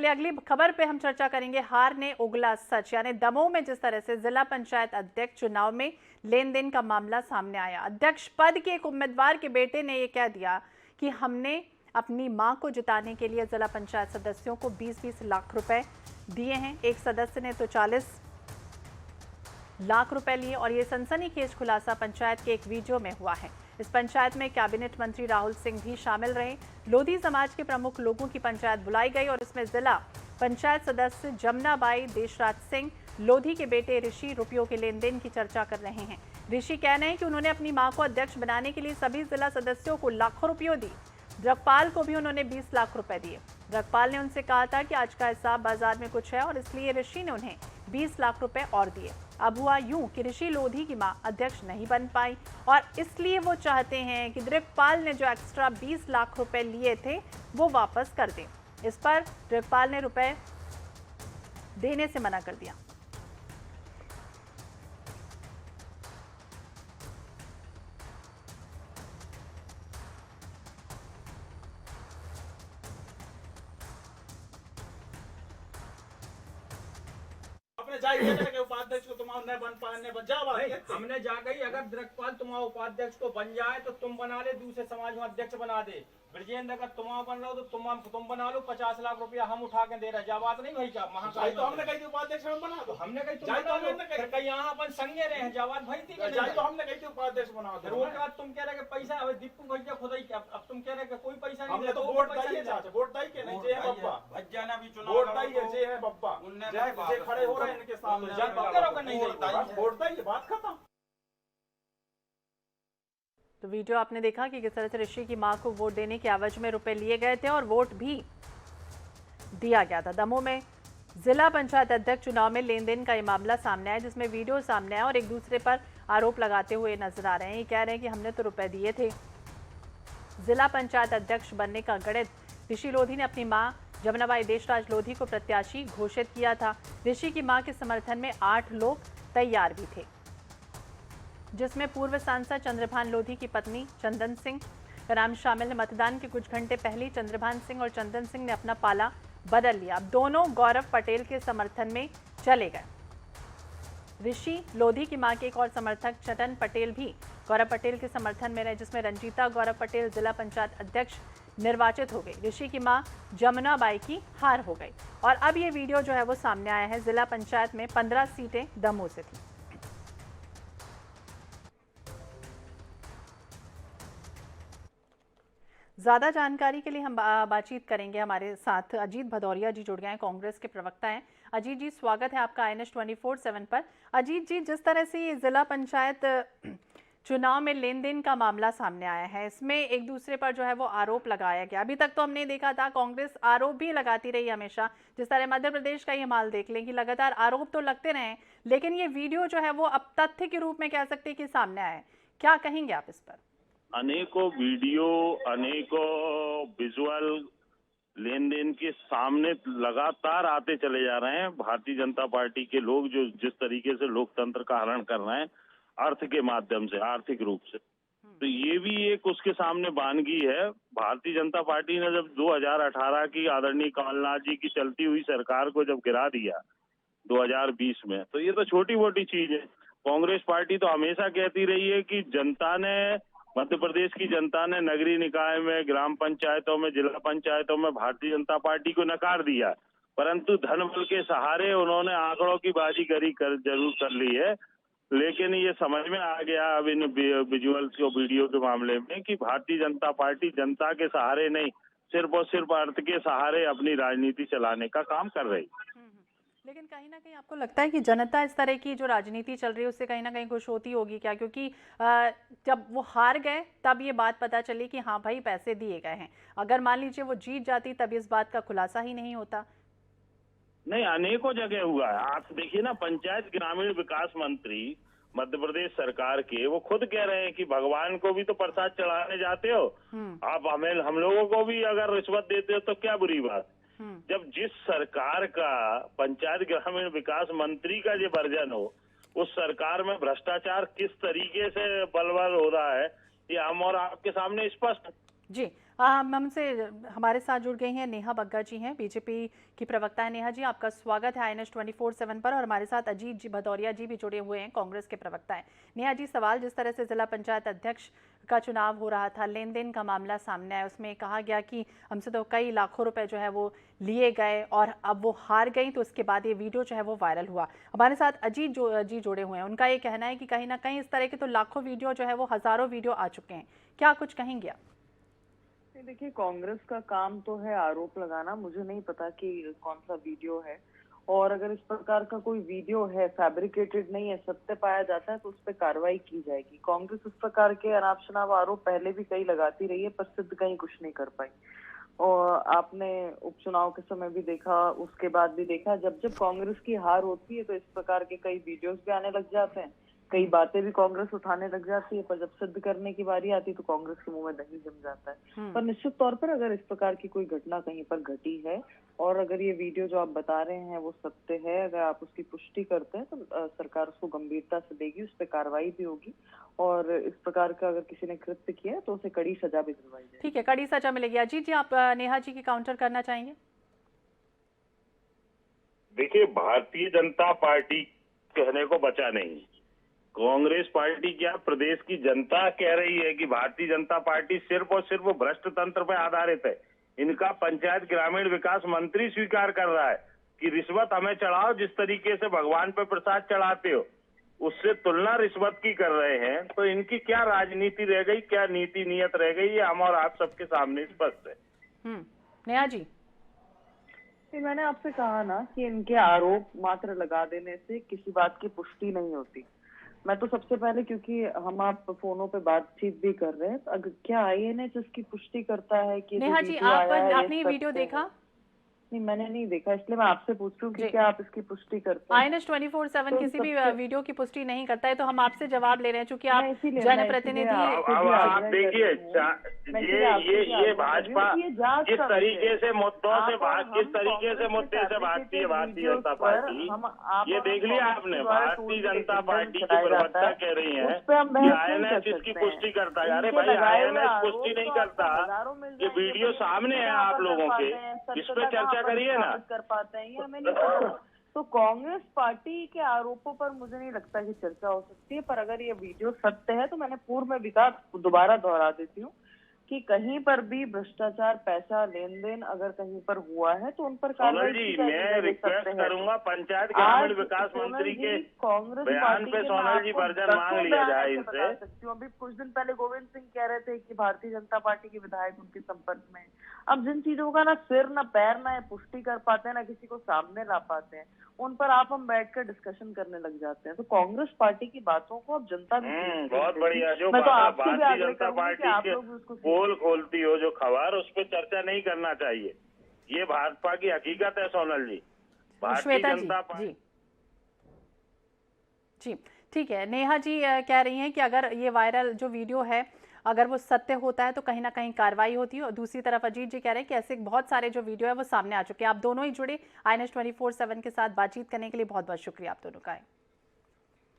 चलिए अगली खबर पे हम चर्चा करेंगे। हार ने उगला सच, यानी दमोह में जिस तरह से जिला पंचायत अध्यक्ष चुनाव में लेन देन का मामला सामने आया। अध्यक्ष पद के एक उम्मीदवार के बेटे ने यह कह दिया कि हमने अपनी मां को जिताने के लिए जिला पंचायत सदस्यों को 20-20 लाख रुपए दिए हैं। एक सदस्य ने तो 40 लाख रुपए लिए और ये सनसनीखेज खुलासा पंचायत के एक वीडियो में हुआ है। इस पंचायत में कैबिनेट मंत्री राहुल सिंह भी शामिल रहे। लोधी समाज के प्रमुख लोगों की पंचायत बुलाई गई और इसमें जिला पंचायत सदस्य जमुनाबाई देशराज सिंह, लोधी के बेटे ऋषि रुपयों के लेन देन की चर्चा कर रहे हैं। ऋषि कह रहे हैं कि उन्होंने अपनी मां को अध्यक्ष बनाने के लिए सभी जिला सदस्यों को लाखों रुपयों दी। जगपाल को भी उन्होंने 20 लाख रुपए दिए। जगपाल ने उनसे कहा था कि आज का हिसाब बाजार में कुछ है और इसलिए ऋषि ने उन्हें 20 लाख रुपए और दिए। अब हुआ यूं कि ऋषि लोधी की मां अध्यक्ष नहीं बन पाई और इसलिए वो चाहते हैं कि जगपाल ने जो एक्स्ट्रा 20 लाख रुपए लिए थे वो वापस कर दें। इस पर जगपाल ने रुपए देने से मना कर दिया। उपाध्यक्ष को तुम न बन पाने हमने जा गई। अगर जगपाल तुम्हारा उपाध्यक्ष को बन जाए तो तुम बना ले, दूसरे समाज में अध्यक्ष बना दे। ब्रजेंद्र अगर तुम बन रहे हो तो तुम बना लो। 50 लाख रुपया हम उठा के दे रहे। जा बात नहीं भाई, क्या महाकाल तो हमने कही थी उपाध्यक्ष हम बना दो। हमने कही तुम कहीं यहाँ अपन संगे रहे हैं। जवाब भाई थी तो हमने कही थी उपाध्यक्ष बना दो। रोड के बाद तुम कह रहे पैसा अब दीपू भैया खुद ही, अब तुम कह रहे कोई पैसा नहीं। तो वोट दाई है, वोट दाई के नहीं जे है बब्बा भज्जा भी चुनाव वोट दाई है जे है बब्बा जे खड़े हो रहे हैं इनके सामने वोट दाई, बात खत्म। तो वीडियो आपने देखा कि किस तरह से ऋषि की मां को वोट देने के एवज में रुपए लिए गए थे और वोट भी दिया गया था। दमोह में जिला पंचायत अध्यक्ष चुनाव में लेन देन का ये मामला सामने आया, जिसमें वीडियो सामने आया और एक दूसरे पर आरोप लगाते हुए नजर आ रहे हैं। ये कह रहे हैं कि हमने तो रुपए दिए थे। जिला पंचायत अध्यक्ष बनने का गणित ऋषि लोधी ने अपनी मां जमुनाबाई देशराज लोधी को प्रत्याशी घोषित किया था। ऋषि की मां के समर्थन में 8 लोग तैयार भी थे, जिसमें पूर्व सांसद चंद्रभान लोधी की पत्नी चंदन सिंह का नाम शामिल है। मतदान के कुछ घंटे पहले चंद्रभान सिंह और चंदन सिंह ने अपना पाला बदल लिया। अब दोनों गौरव पटेल के समर्थन में चले गए। ऋषि लोधी की मां के एक और समर्थक चटन पटेल भी गौरव पटेल के समर्थन में रहे, जिसमें रंजीता गौरव पटेल जिला पंचायत अध्यक्ष निर्वाचित हो गई। ऋषि की मां जमुनाबाई की हार हो गई और अब ये वीडियो जो है वो सामने आया है। जिला पंचायत में 15 सीटें दमोह से थी। ज्यादा जानकारी के लिए हम बातचीत करेंगे। हमारे साथ अजीत भदौरिया जी जुड़ गए हैं, कांग्रेस के प्रवक्ता हैं। अजीत जी, स्वागत है आपका INS 24/7 पर। अजीत जी, जिस तरह से ये जिला पंचायत चुनाव में लेन देन का मामला सामने आया है, इसमें एक दूसरे पर जो है वो आरोप लगाया गया। अभी तक तो हमने देखा था कांग्रेस आरोप भी लगाती रही हमेशा। जिस तरह मध्य प्रदेश का ये माल देख लें कि लगातार आरोप तो लगते रहे, लेकिन ये वीडियो जो है वो अब तथ्य के रूप में कह सकते हैं कि सामने आया है। क्या कहेंगे आप इस पर? अनेकों वीडियो, अनेकों विजुअल लेन देन के सामने लगातार आते चले जा रहे हैं। भारतीय जनता पार्टी के लोग जो जिस तरीके से लोकतंत्र का हरण कर रहे हैं अर्थ के माध्यम से, आर्थिक रूप से, तो ये भी एक उसके सामने वानगी है। भारतीय जनता पार्टी ने जब 2018 की आदरणीय कमलनाथ जी की चलती हुई सरकार को जब गिरा दिया 2020 में, तो ये तो छोटी मोटी चीज है। कांग्रेस पार्टी तो हमेशा कहती रही है कि जनता ने, मध्य प्रदेश की जनता ने नगरीय निकाय में, ग्राम पंचायतों में, जिला पंचायतों में भारतीय जनता पार्टी को नकार दिया, परंतु धनबल के सहारे उन्होंने आंकड़ों की बाजीगरी जरूर कर ली है। लेकिन ये समझ में आ गया अब इन विजुअल्स और वीडियो के मामले में कि भारतीय जनता पार्टी जनता के सहारे नहीं, सिर्फ और सिर्फ अर्थ के सहारे अपनी राजनीति चलाने का काम कर रही। लेकिन कहीं ना कहीं आपको लगता है कि जनता इस तरह की जो राजनीति चल रही है उससे कहीं ना कहीं खुश होती होगी क्या? क्योंकि जब वो हार गए तब ये बात पता चली कि हाँ भाई पैसे दिए गए हैं। अगर मान लीजिए वो जीत जाती तब इस बात का खुलासा ही नहीं होता। नहीं, अनेकों जगह हुआ है। आप देखिए ना, पंचायत ग्रामीण विकास मंत्री मध्य प्रदेश सरकार के, वो खुद कह रहे हैं कि भगवान को भी तो प्रसाद चढ़ाने जाते हो आप, हम लोगों को भी अगर रिश्वत देते हो तो क्या बुरी बात। जब जिस सरकार का पंचायत ग्रामीण विकास मंत्री का ये वर्जन हो, उस सरकार में भ्रष्टाचार किस तरीके से बलवान हो रहा है, ये हम और आपके सामने स्पष्ट। जी, हमसे हमारे साथ जुड़ गई हैं नेहा बग्गा जी हैं, बीजेपी की प्रवक्ता है। नेहा जी, आपका स्वागत है INS 24/7 पर। और हमारे साथ अजीत जी भदौरिया जी भी जुड़े हुए हैं, कांग्रेस के प्रवक्ता हैं। नेहा जी, सवाल जिस तरह से जिला पंचायत अध्यक्ष का चुनाव हो रहा था, लेन देन का मामला सामने आया, उसमें कहा गया कि हमसे तो कई लाखों रुपए जो है वो लिए गए और अब वो हार गई, तो उसके बाद ये वीडियो जो है वो वायरल हुआ। हमारे साथ अजीत जी जुड़े हुए हैं, उनका ये कहना है कि कहीं ना कहीं इस तरह के तो लाखों वीडियो जो है वो हजारों वीडियो आ चुके हैं। क्या कुछ कहेंगे आप? देखिए, कांग्रेस का काम तो है आरोप लगाना। मुझे नहीं पता कि कौन सा वीडियो है, और अगर इस प्रकार का कोई वीडियो है, फैब्रिकेटेड नहीं है, सत्य पाया जाता है तो उस पर कार्रवाई की जाएगी। कांग्रेस इस प्रकार के अनाप शनाप आरोप पहले भी कई लगाती रही है, पर सिद्ध कहीं कुछ नहीं कर पाई। और आपने उपचुनाव के समय भी देखा, उसके बाद भी देखा, जब जब कांग्रेस की हार होती है तो इस प्रकार के कई वीडियोस भी आने लग जाते हैं, कई बातें भी कांग्रेस उठाने लग जाती है, पर जब सिद्ध करने की बारी आती है तो कांग्रेस के मुंह में दही जम जाता है। पर निश्चित तौर पर अगर इस प्रकार की कोई घटना कहीं पर घटी है और अगर ये वीडियो जो आप बता रहे हैं वो सत्य है, अगर आप उसकी पुष्टि करते हैं तो सरकार उसको गंभीरता से देगी, उस पर कार्रवाई भी होगी, और इस प्रकार का अगर किसी ने कृत्य किया तो उसे कड़ी सजा भी दिलवाई जाएगी। ठीक है, कड़ी सजा मिलेगी। अजीत जी, आप नेहा जी की काउंटर करना चाहेंगे? देखिए, भारतीय जनता पार्टी कहने को बचा नहीं। कांग्रेस पार्टी क्या, प्रदेश की जनता कह रही है कि भारतीय जनता पार्टी सिर्फ और सिर्फ भ्रष्ट तंत्र पर आधारित है। इनका पंचायत ग्रामीण विकास मंत्री स्वीकार कर रहा है कि रिश्वत हमें चढ़ाओ, जिस तरीके से भगवान पे प्रसाद चढ़ाते हो उससे तुलना रिश्वत की कर रहे हैं। तो इनकी क्या राजनीति रह गई, क्या नीति नियत रह गई, ये हम और आप सबके सामने स्पष्ट है। नेहा जी, मैंने आपसे कहा ना कि इनके आरोप मात्र लगा देने से किसी बात की पुष्टि नहीं होती। मैं तो सबसे पहले, क्योंकि हम आप फोनों पे बातचीत भी कर रहे हैं, तो अगर क्या INS इसकी पुष्टि करता है कि नेहा जी, आपने ये वीडियो देखा? नहीं, मैंने नहीं देखा, इसलिए मैं आपसे पूछ रही हूँ कि क्या आप इसकी पुष्टि करते हैं? INS 24/7 किसी भी वीडियो की पुष्टि नहीं करता है, तो हम आपसे जवाब ले रहे हैं, चूंकि आप जनप्रतिनिधि। अब आप देखिए, ये भाजपा किस तरीके से मुद्दों से किस तरीके से मुद्दे से भागती है भारतीय जनता पार्टी। ये देख लिया आपने, भारतीय जनता पार्टी की प्रवक्ता कह रही है कि INS इसकी पुष्टि करता है। अरे भाई, INS पुष्टि नहीं करता, ये वीडियो सामने है आप लोगों के, इस पे चर्चा करिए ना। कर पाते हैं, ये हमें नहीं पता। तो कांग्रेस पार्टी के आरोपों पर मुझे नहीं लगता कि चर्चा हो सकती है, पर अगर ये वीडियो सत्य है तो मैंने पूर्व में विकास दोबारा दोहरा देती हूँ कि कहीं पर भी भ्रष्टाचार, पैसा लेन देन अगर कहीं पर हुआ है तो उन पर कार्रवाई की जाएगी। मैं रिक्वेस्ट करूंगा पंचायत ग्रामीण विकास मंत्री के बयान पे सोनल जी वर्जन मांग लिया जाए इनसे। अभी कुछ दिन पहले गोविंद सिंह कह रहे थे कि भारतीय जनता पार्टी के विधायक उनके संपर्क में। अब जिन चीजों का ना सिर ना पैर ना पुष्टि कर पाते हैं, ना किसी को सामने ला पाते हैं, उन पर हम बैठकर डिस्कशन करने लग जाते हैं। तो कांग्रेस पार्टी की बातों को अब जनता भी बहुत बढ़िया, जो भारतीय जनता पार्टी के पोल खोलती हो जो खबर, उस पर चर्चा नहीं करना चाहिए। ये भाजपा की हकीकत है सोनल जी, भारतीय जनता पार्टी। जी ठीक है, नेहा जी कह रही हैं कि अगर ये वायरल जो वीडियो है अगर वो सत्य होता है तो कहीं ना कहीं कार्रवाई होती है। और दूसरी तरफ अजीत जी कह रहे हैं कि ऐसे बहुत सारे जो वीडियो है वो सामने आ चुके हैं। आप दोनों ही जुड़े INS 24/7 के साथ बातचीत करने के लिए बहुत बहुत शुक्रिया आप दोनों का।